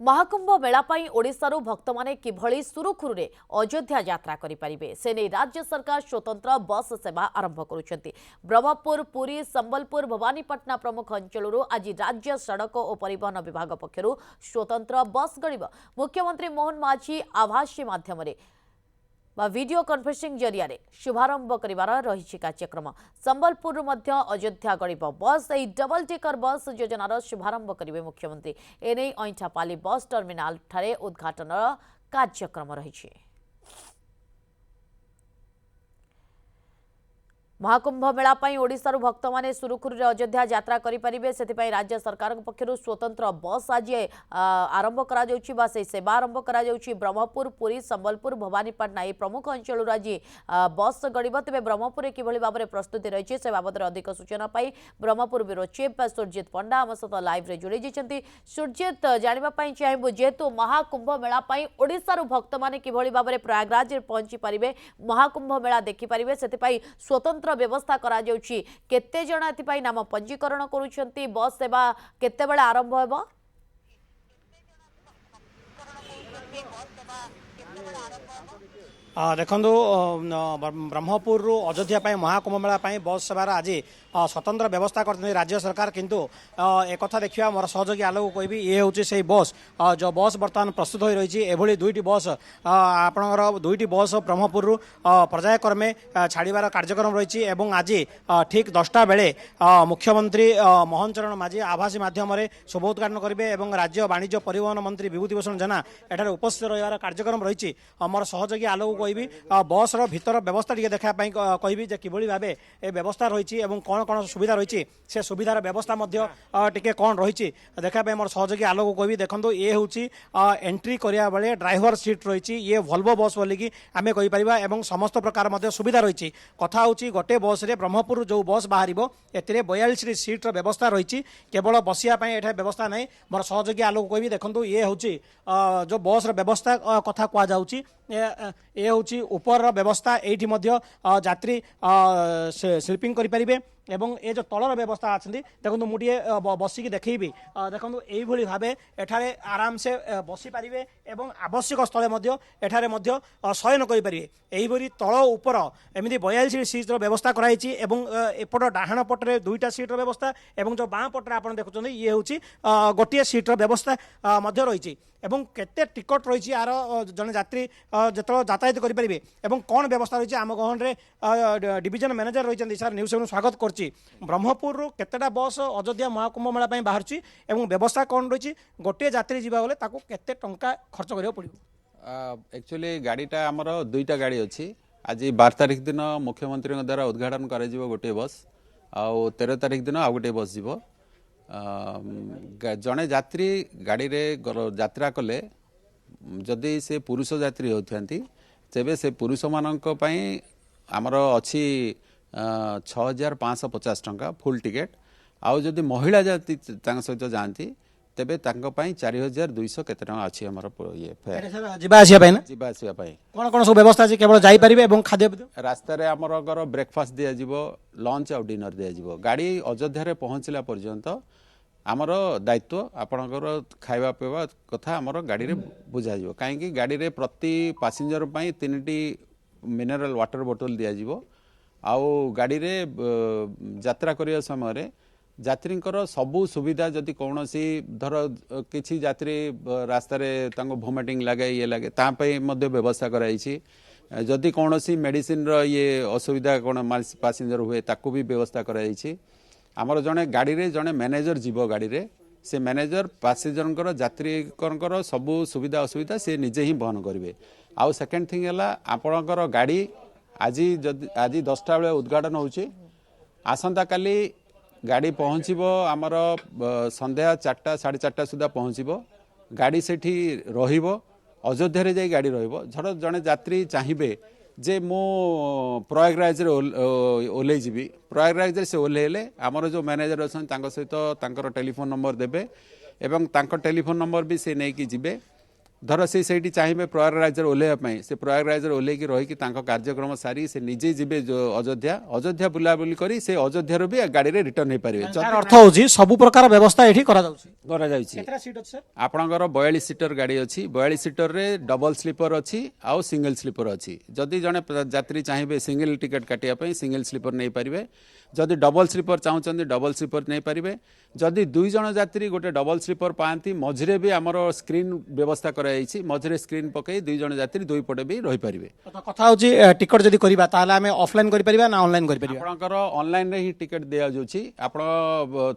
महाकुंभ मेला पई ओडिशारू भक्त माने किभଳି सुरुखुरुरे अयोध्या यात्रा करि परिबे से नै राज्य सरकार स्वतंत्र बस सेवा आरंभ करुछंती। ब्रह्मपुर, पुरी, संबलपुर, भवानीपटना प्रमुख अंचलरू आज राज्य सड़क और परिवहन विभाग पक्षरु स्वतंत्र बस गड़िब। मुख्यमंत्री मोहन माझी आभासी माध्यम वीडियो कॉन्फ्रेंसिंग जरिया शुभारंभ करिवार रही कार्यक्रम। संबलपुर अयोध्या गड़िब बस यही डबल डेकर बस योजनार शुभारंभ करेंगे मुख्यमंत्री। एने अईठापाली बस टर्मिनाल ठारे उद्घाटन कार्यक्रम रही। महाकुंभ मेला पई ओडिशारू भक्त माने सुरुखुरुरे अयोध्या यात्रा करि परिबे सेथिपई राज्य सरकार पक्षरु स्वतंत्र बस आज आरंभ करा जाउछि बा से सेवा आरंभ करा जाउछि। ब्रह्मपुर, पुरी, संबलपुर, भवानीपटना ए प्रमुख अंचल आज बस गड़िब। तेबे ब्रह्मपुर किभଳି भाबरे प्रस्तुति रही से बाबद अधिक सूचना पाई ब्रह्मपुर ब्यूरो चीफ सुरजित पंडा आम सहित लाइव रे जोड़ी जाइछन्ती। सुरजित, जानिबा पई चाहेबु जेतु महाकुंभ मेला पई ओडिशारू भक्त माने किभଳି भाबरे प्रयागराज रे पहुंची परिबे, महाकुंभ मेला देखि परिबे, सेथिपई स्वतंत्र व्यवस्था करा जाउछि। केते जण एथिपई नाम पंजीकरण करूछन्ती, बस सेवा केते बेले आरंभ हेबो? देखु ब्रह्मपुर अयोध्या महाकुंभ मेला बस सेवार आज स्वतंत्र व्यवस्था कर राज्य सरकार। किंतु एक देखा मोर सहयोगी आलोक कहबी ये हूँ से बस जो बस बर्तमान प्रस्तुत हो रही एभली दुईटी बस आपणकर दुईटी बस ब्रह्मपुर पर्यायक्रमे छाड़बार कार्यक्रम रही। आज ठीक 10टा बेले मुख्यमंत्री मोहन चरण माझी आभासी माध्यम शुभ उद्घाटन करेंगे और राज्य वाणिज्य परिवहन मंत्री विभूति भूषण जेना एठार उपस्थित रही कार्यक्रम रही। मोर सहयोगी आलोक कहबी बस भीतर व्यवस्था टी देखा कहबी कि भाव ए व्यवस्था रही कौन कौन सुविधा रही से सुविधार व्यवस्था टिके कौन रही देखापी मोर सहयोगी आलोक कहबी। देखो ये हूँ एंट्री करिया बेले ड्राइवर सीट रही ये वोल्वो बस बोलिकी आम कहीपर समस्त प्रकार सुविधा रही। कथा हूँ गोटे बस रे ब्रह्मपुर जो बस बाहर ए 42 सीट्र व्यवस्था रही केवल बसिया एठार व्यवस्था नहीं। मोर सहयोगी आलोक कहबी देखो ये हूँ जो बस व्यवस्था कथा कहुच्छी ये हूँ ऊपर व्यवस्था एठी यात्री स्लीपिंग करें एवं ये जो तलर व्यवस्था अच्छी देखो मुझे बसिकी देखी देखो यही भाव एठारे आराम से बसी पारे और आवश्यक स्थले एठारे शयन करें यही तल उपर एमती 42 सीट्र व्यवस्था कराई एपट डाहाण पटे 2टा सीट्र व्यवस्था और जो बाँ पटे आप देखुं ये हूँ गोटे सीट्र व्यवस्था रही एवं केते टिकट रही यार जड़े यात्री जो यातायात करेंगे और कौन व्यवस्था रही आम गहन डिविजन मैनेजर रही सर न्यूज स्वागत कर ब्रह्मपुर केतेटा बस अयोध्या महाकुंभ मेला बाहर एवं व्यवस्था कौन रही गोटे यात्री जावाले केते टंका खर्च करा पड़ो? एक्चुअली गाड़ीटा आमर 2टा गाड़ी अच्छी आज 12 तारिख दिन मुख्यमंत्री द्वारा उद्घाटन कर गोटे बस आउ 13 तारिख दिन आउ गोटे बस जीव। जड़े यात्री गाड़ी रे यात्रा कले जदि से पुरुष यात्री होती तेबे से पुरुष मानक आमर अच्छी 6550 टंका फुल टिकेट आउ जदि महिला जाती सहित जाती तेबे 4200 केते टंका अच्छी आमर ये कौन कौन सब व्यवस्था अछि केवल जाई परिबे एवं खाद्य रास्ता रे आमर ब्रेकफास्ट दिया जिवो लंच और डिनर दिया जिवो। गाड़ी अयोध्या रे पहुंचला पर्यंत आमर दायित्व आपणकर खाଇବା पीवा कथा आमर गाड़ी रे बुझा जिवो काहेकि गाड़ी रे प्रति पैसेंजर पई 3टी मिनरल वाटर बोतल दिया जिवो आउ गाड़ी रे यात्रा करिया समय रे यात्रींकर सबू सुविधा जदि कौन सी धर किसी यात्री रास्ता रे तांको वोमिटिंग लगे ये लगे तापई मध्य व्यवस्था कराई जदि कौन सी मेडिसिन रो ये असुविधा कौन पैसेंजर हुए ताकू भी व्यवस्था कराई। आमर जड़े गाड़ी रे जड़े मैनेजर जीव गाड़ी रे से मैनेजर पैसेंजर यात्रीकर सबू सुविधा असुविधा से निजे ही बहन करेंगे। आउ सेकेंड थिंग है आपणकर गाड़ी आज 10टा बेले उद्घाटन होची आसंता काली गाड़ी पहुँचब आमर संध्या 4टा 4:30 सुधा पहुँचब गाड़ी सेठी रहिबो अयोध्या रे जाई गाड़ी रहिबो। झड़ जड़े यात्री चाहिए जे मो प्रयागराज रे ओल्लै जीवी प्रयागराज से ओल्लैले आमर जो मैनेजर अच्छा सहित टेलीफोन नंबर देबे एवं टेलीफोन नंबर भी से नहीं कि जीवे धर से ସେଇଠି ଚାହିଁବେ ପ୍ରୟାଗରାଜରେ ଓହ୍ଲେଇବା ପାଇଁ ସେ ପ୍ରୟାଗରାଜରେ ଓହ୍ଲେଇକି ରହିକି ତାଙ୍କ କାର୍ଯ୍ୟକ୍ରମ ସାରି ସେ ନିଜେ ଯିବେ ଅଯୋଧ୍ୟା ଅଯୋଧ୍ୟା ବୁଲାବୁଲି କରି ସେ ଅଯୋଧ୍ୟାରୁ ବି ଗାଡ଼ିରେ ରିଟର୍ନ ହେଇପାରିବେ ଯାହାର ଅର୍ଥ ହେଉଛି ସବୁ ପ୍ରକାର ବ୍ୟବସ୍ଥା ଏଠି କରାଯାଉଛି। କରାଯାଉଛି କେତେଟା ସିଟ୍ ଅଛି ସାର୍? ଆପଣଙ୍କର 42 ସିଟର ଗାଡ଼ି ଅଛି 42 ସିଟରରେ ଡବଲ ସ୍ଲିପର ଅଛି ଆଉ ସିଙ୍ଗଲ ସ୍ଲିପର ଅଛି ଯଦି ଜଣେ ଯାତ୍ରୀ ଚାହିଁବେ ସିଙ୍ଗଲ ଟିକେଟ୍ କାଟିବା ପାଇଁ ସିଙ୍ଗଲ ସ୍ଲିପର ନେଇପାରିବେ ଯଦି ଡବଲ ସ୍ଲିପର ଚାହୁଁଛନ୍ତି ଡବଲ ସ୍ଲିପର ନେଇପାରିବେ ଯଦି 2 ଜଣ ଯାତ୍ରୀ ଗୋଟେ ଡବଲ ସ୍ଲିପର ପାଆନ୍ତି ମଝିରେ ବି ଆମର ସ୍କ୍ରିନ୍ ବ୍ୟବସ୍ଥା କରାଯାଇଛି ମଝିରେ ସ୍କ୍ରିନ୍ ପକାଇ 2 ଜଣ ଯାତ୍ରୀ ଦୁଇ ପଟେ ବି ରହିପାରିବେ କଥା ହେଉଛି ଟିକଟ ଯଦି କରିବା ତାହେଲେ ଆମେ ଅଫଲାଇନ୍ କରିପାରିବା ନା ଅନଲାଇନ୍ କରିପାରିବା? ଆପଣଙ୍କର ଅନଲାଇନରେ ହିଁ ଟିକେଟ୍ ଦିଆଯାଉଛି ଆପଣ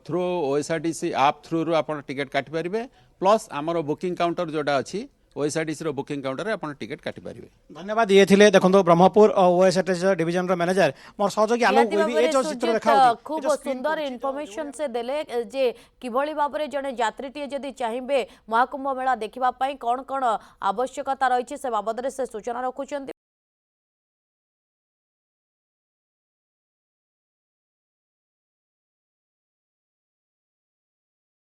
ଥ୍ରୁ OSRTC ଆପ୍ ଥ୍ରୁରୁ ଆପଣ ଟିକେଟ୍ କାଟିପାରିବେ ପ୍ଲସ୍ ଆମର ବୁକିଂ କାଉଣ୍ଟର ଯୋଉଟା ଅଛି OSRTC ର ବୁକିଂ କାଉଣ୍ଟରରେ ଆପଣ ଟିକେଟ୍ କାଟିପାରିବେ। ଧନ୍ୟବାଦ। ଇଏ ଥିଲେ ଦେଖନ୍ତୁ ବ୍ରହ୍ମପୁର OSRTC ଡିଭିଜନର ମ୍ୟାନେଜର ମୋର ସହଯୋଗୀ ଆଲୋକ ନିହାତି କହିବି ଏ ଭାବରେ ଯୋଉ ଚିତ୍ର ସୁଜିତ ଦେଖାଉଛି ଖୁବ ସୁନ୍ଦର ଇନଫର୍ମେସନ ସେ ଦେଲେ ଯେ କିଭଳି ଭାବରେ ଜଣେ ଯାତ୍ରୀଟିଏ ଯଦି ଚାହିଁବେ ମହାକୁମ୍ଭ ମେଳା ଦେଖିବା ପାଇଁ କଣ କଣ ଆବଶ୍ୟକତା ରହିଛି ସେ ବାବଦରେ ସେ ସୂଚନା ରଖୁଛନ୍ତି।